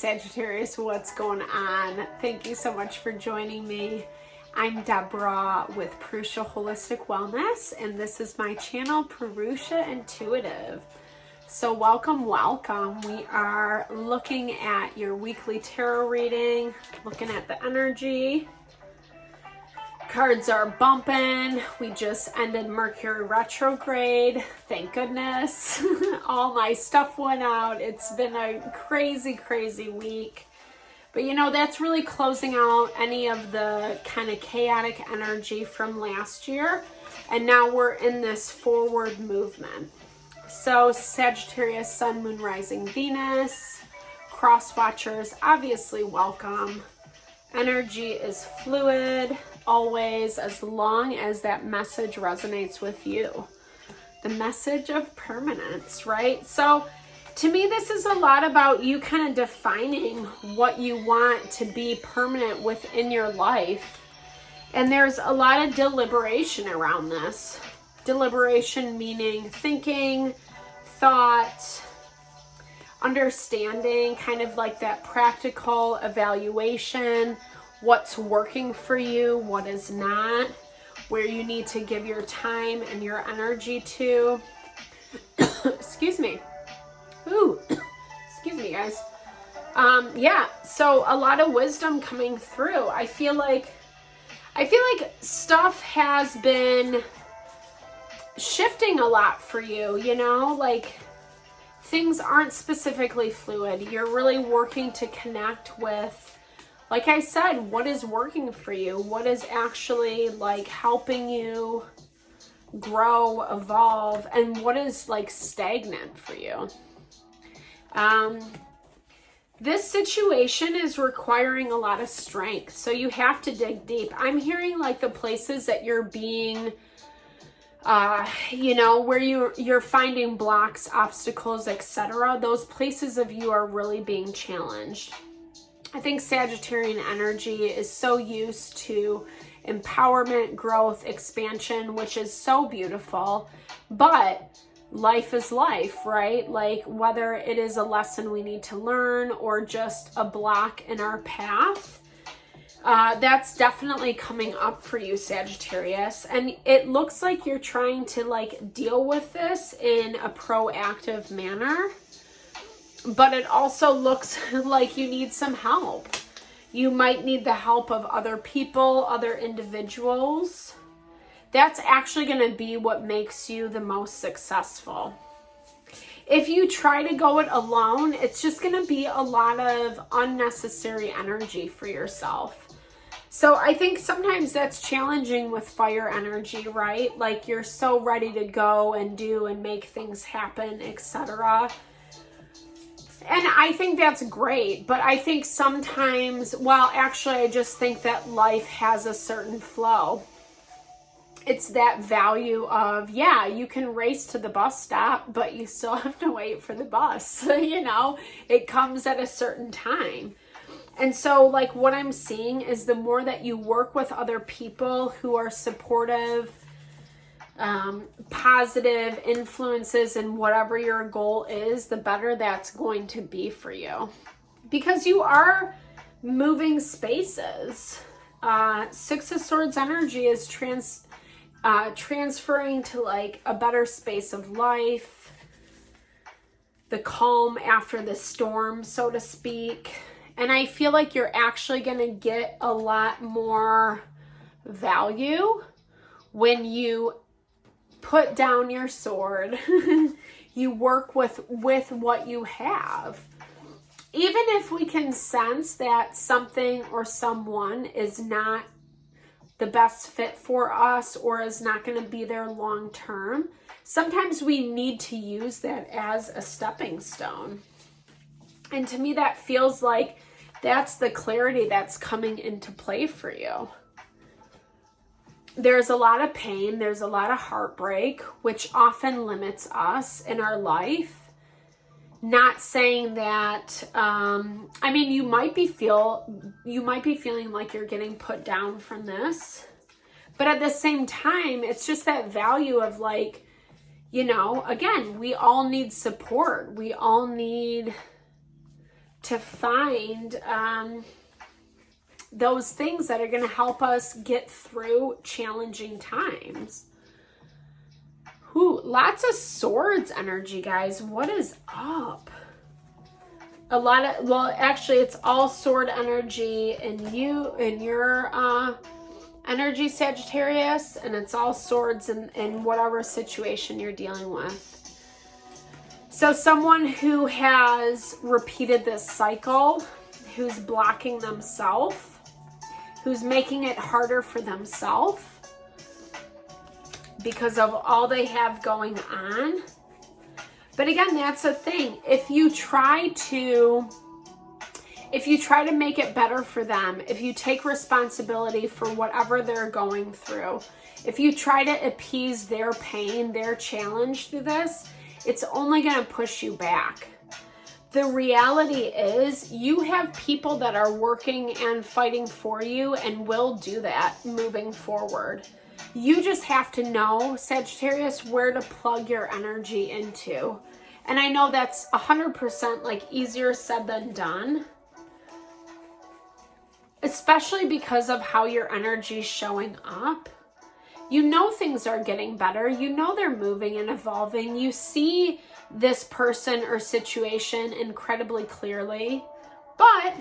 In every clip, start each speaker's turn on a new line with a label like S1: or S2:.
S1: Sagittarius, what's going on? Thank you so much for joining me. I'm Deborah with Purusha Holistic Wellness, and this is my channel, Purusha Intuitive. So welcome. We are looking at your weekly tarot reading, looking at the energy. Cards are bumping. We just ended Mercury retrograde. Thank goodness. All my stuff went out. It's been a crazy week. But you know, that's really closing out any of the kind of chaotic energy from last year. And now we're in this forward movement. So Sagittarius, Sun, Moon, Rising, Venus. Cross watchers, obviously welcome. Energy is fluid, always, as long as that message resonates with you. The message of permanence, right? So to me, this is a lot about you kind of defining what you want to be permanent within your life. And there's a lot of deliberation around this. Deliberation meaning thinking, thought, understanding, kind of like that practical evaluation, what's working for you, what is not, where you need to give your time and your energy to. Excuse me. Ooh, excuse me, guys. Yeah, so a lot of wisdom coming through. I feel like stuff has been shifting a lot for you, you know, like things aren't specifically fluid. You're really working to connect with, like I said, what is working for you? What is actually like helping you grow, evolve, and what is like stagnant for you? This situation is requiring a lot of strength, so you have to dig deep. I'm hearing like the places that you're being you know, where you're finding blocks, obstacles, etc. Those places of you are really being challenged. I think Sagittarian energy is so used to empowerment, growth, expansion, which is so beautiful. But life is life, right? Like whether it is a lesson we need to learn or just a block in our path, that's definitely coming up for you, Sagittarius. And it looks like you're trying to like deal with this in a proactive manner, but it also looks like you need some help. You might need the help of other people, other individuals. That's actually going to be what makes you the most successful. If you try to go it alone, it's just going to be a lot of unnecessary energy for yourself. So I think sometimes that's challenging with fire energy, right? Like you're so ready to go and do and make things happen, etc. And I think that's great, but I think sometimes, well, actually, I just think that life has a certain flow. It's that value of, yeah, you can race to the bus stop, but you still have to wait for the bus. You know, it comes at a certain time. And so like what I'm seeing is the more that you work with other people who are supportive, positive influences in whatever your goal is, the better that's going to be for you. Because you are moving spaces. Six of Swords energy is transferring to like a better space of life, the calm after the storm, so to speak. And I feel like you're actually going to get a lot more value when you put down your sword. You work with what you have. Even if we can sense that something or someone is not the best fit for us or is not going to be there long term, sometimes we need to use that as a stepping stone. And to me, that feels like that's the clarity that's coming into play for you. There's a lot of pain. There's a lot of heartbreak, which often limits us in our life. Not saying that, I mean, you might be feeling like you're getting put down from this, but at the same time, it's just that value of like, you know, again, we all need support. We all need to find those things that are going to help us get through challenging times. Ooh, lots of swords energy, guys. What is up? A lot of, well, actually, it's all sword energy in your energy, Sagittarius, and it's all swords in whatever situation you're dealing with. So someone who has repeated this cycle, who's blocking themselves, who's making it harder for themselves because of all they have going on. But again, that's the thing. If you try to make it better for them, if you take responsibility for whatever they're going through, if you try to appease their pain, their challenge through this, it's only going to push you back. The reality is you have people that are working and fighting for you and will do that moving forward. You just have to know, Sagittarius, where to plug your energy into. And I know that's 100% like easier said than done, especially because of how your energy is showing up. You know things are getting better. You know they're moving and evolving. You see this person or situation incredibly clearly, but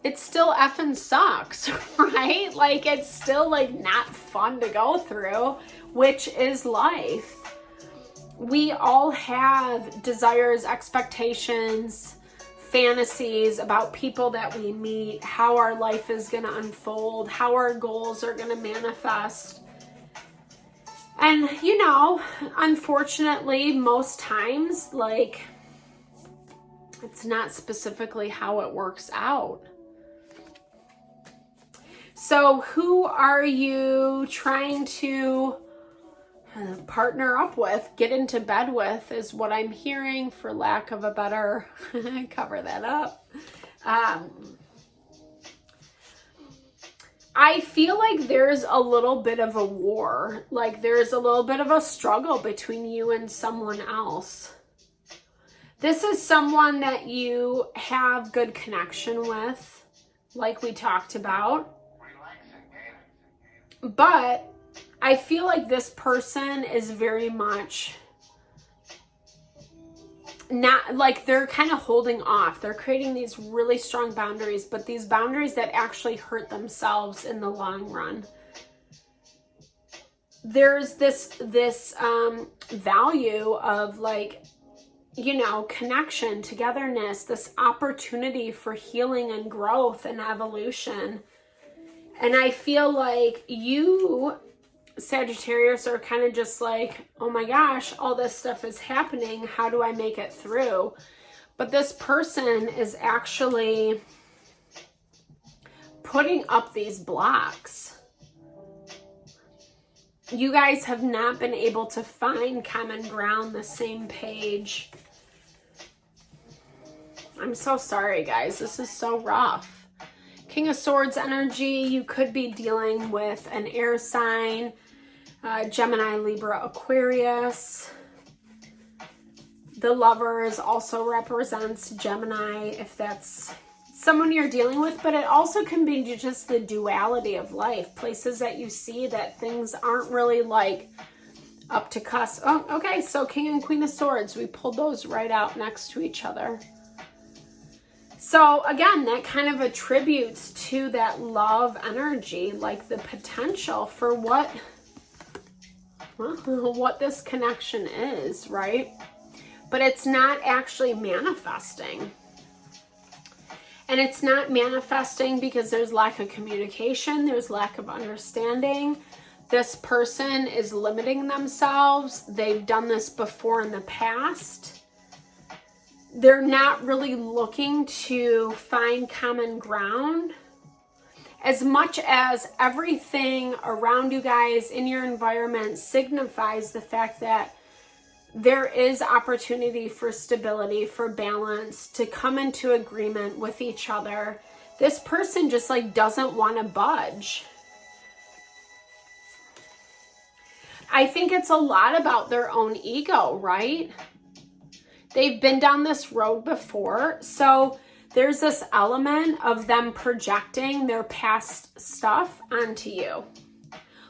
S1: it still effing sucks, right? Like, it's still like not fun to go through, which is life. We all have desires, expectations, fantasies about people that we meet, how our life is going to unfold, how our goals are going to manifest. And, you know, unfortunately, most times, like, it's not specifically how it works out. So who are you trying to partner up with, get into bed with, is what I'm hearing, for lack of a better cover that up. I feel like there's a little bit of a war, like there's a little bit of a struggle between you and someone else. This is someone that you have good connection with, like we talked about. But I feel like this person is very much not, like, they're kind of holding off. They're creating these really strong boundaries, but these boundaries that actually hurt themselves in the long run. There's this value of, like, you know, connection, togetherness, this opportunity for healing and growth and evolution. And I feel like you, Sagittarius, are kind of just like, oh my gosh, all this stuff is happening. How do I make it through? But this person is actually putting up these blocks. You guys have not been able to find common ground, the same page. I'm so sorry, guys. This is so rough. King of Swords energy, you could be dealing with an air sign, Gemini, Libra, Aquarius. The Lovers also represents Gemini, if that's someone you're dealing with, but it also can be just the duality of life, places that you see that things aren't really like up to cusp. Oh, okay, so King and Queen of Swords, we pulled those right out next to each other. So again, that kind of attributes to that love energy, like the potential for what this connection is, right? But it's not actually manifesting. And it's not manifesting because there's lack of communication, there's lack of understanding. This person is limiting themselves. They've done this before in the past. They're not really looking to find common ground. As much as everything around you guys in your environment signifies the fact that there is opportunity for stability, for balance, to come into agreement with each other, this person just like doesn't want to budge. I think it's a lot about their own ego, right? They've been down this road before. So there's this element of them projecting their past stuff onto you.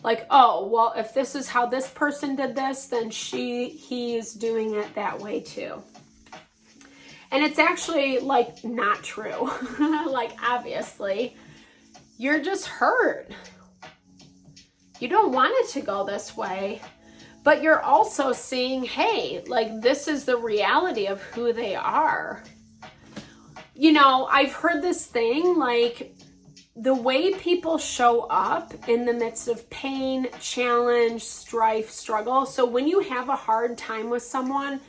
S1: Like, oh, well, if this is how this person did this, then he's doing it that way too. And it's actually like not true. Like, obviously, you're just hurt. You don't want it to go this way, but you're also seeing, hey, like, this is the reality of who they are. You know, I've heard this thing, like, the way people show up in the midst of pain, challenge, strife, struggle. So when you have a hard time with someone,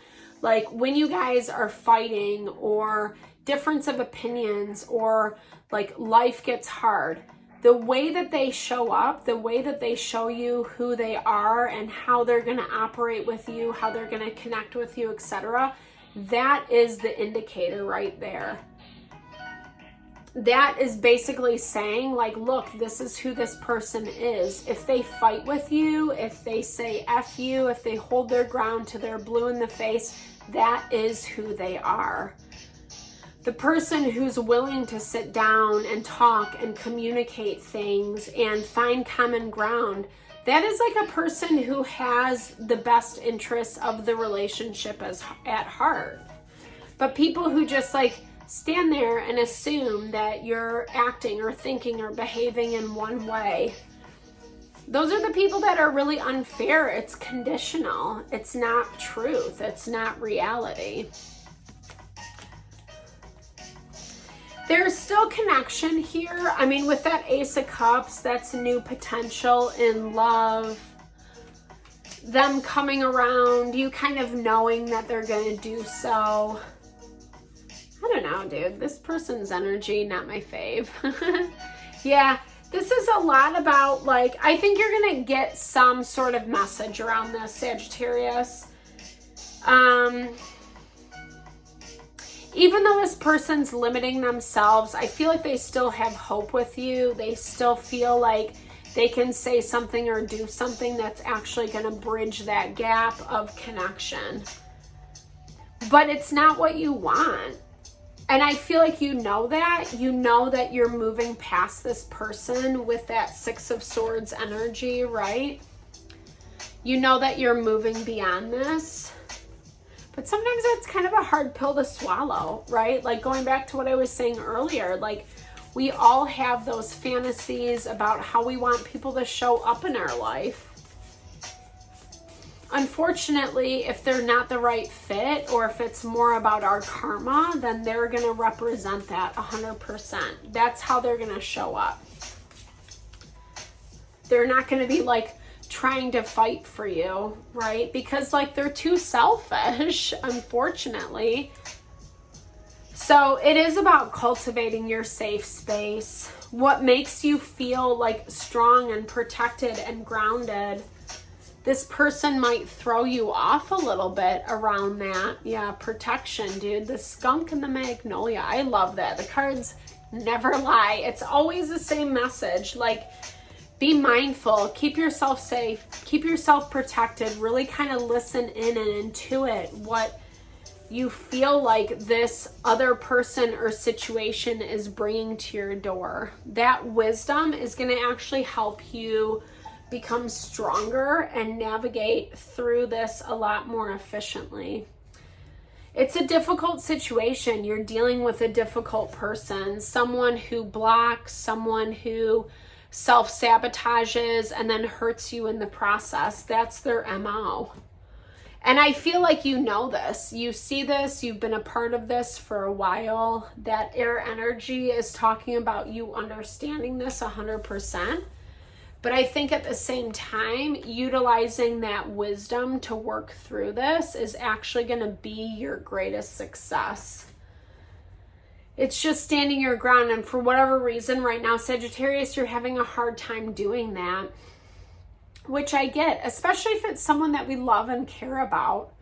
S1: like when you guys are fighting or difference of opinions or like life gets hard, the way that they show up, the way that they show you who they are and how they're going to operate with you, how they're going to connect with you, etc., that is the indicator right there. That is basically saying, like, look, this is who this person is. If they fight with you, if they say F you, if they hold their ground till they're blue in the face, that is who they are. The person who's willing to sit down and talk and communicate things and find common ground, that is like a person who has the best interests of the relationship at heart. But people who just like stand there and assume that you're acting or thinking or behaving in one way, those are the people that are really unfair. It's conditional. It's not truth. It's not reality. There's still connection here. I mean, with that Ace of Cups, that's new potential in love. Them coming around, you kind of knowing that they're going to do so. I don't know, dude. This person's energy, not my fave. Yeah, this is a lot about, like, I think you're going to get some sort of message around this, Sagittarius. Even though this person's limiting themselves, I feel like they still have hope with you. They still feel like they can say something or do something that's actually going to bridge that gap of connection. But it's not what you want. And I feel like you know that you're moving past this person with that Six of Swords energy, right? You know that you're moving beyond this. But sometimes it's kind of a hard pill to swallow, right? Like going back to what I was saying earlier, like we all have those fantasies about how we want people to show up in our life. Unfortunately, if they're not the right fit or if it's more about our karma, then they're going to represent that 100%. That's how they're going to show up. They're not going to be like trying to fight for you, right? Because like they're too selfish, unfortunately. So it is about cultivating your safe space. What makes you feel like strong and protected and grounded. This person might throw you off a little bit around that. Yeah, protection, dude. The skunk and the magnolia. I love that. The cards never lie. It's always the same message. Like, be mindful. Keep yourself safe. Keep yourself protected. Really kind of listen in and intuit what you feel like this other person or situation is bringing to your door. That wisdom is going to actually help you become stronger and navigate through this a lot more efficiently. It's a difficult situation. You're dealing with a difficult person, someone who blocks, someone who self-sabotages and then hurts you in the process. That's their MO. And I feel like you know this. You see this. You've been a part of this for a while. That air energy is talking about you understanding this 100%. But I think at the same time, utilizing that wisdom to work through this is actually going to be your greatest success. It's just standing your ground. And for whatever reason right now, Sagittarius, you're having a hard time doing that, which I get, especially if it's someone that we love and care about.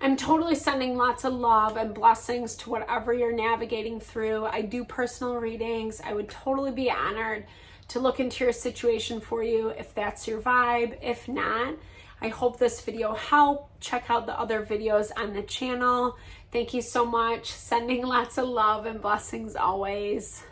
S1: I'm totally sending lots of love and blessings to whatever you're navigating through. I do personal readings. I would totally be honored to look into your situation for you if that's your vibe. If not, I hope this video helped. Check out the other videos on the channel. Thank you so much. Sending lots of love and blessings always.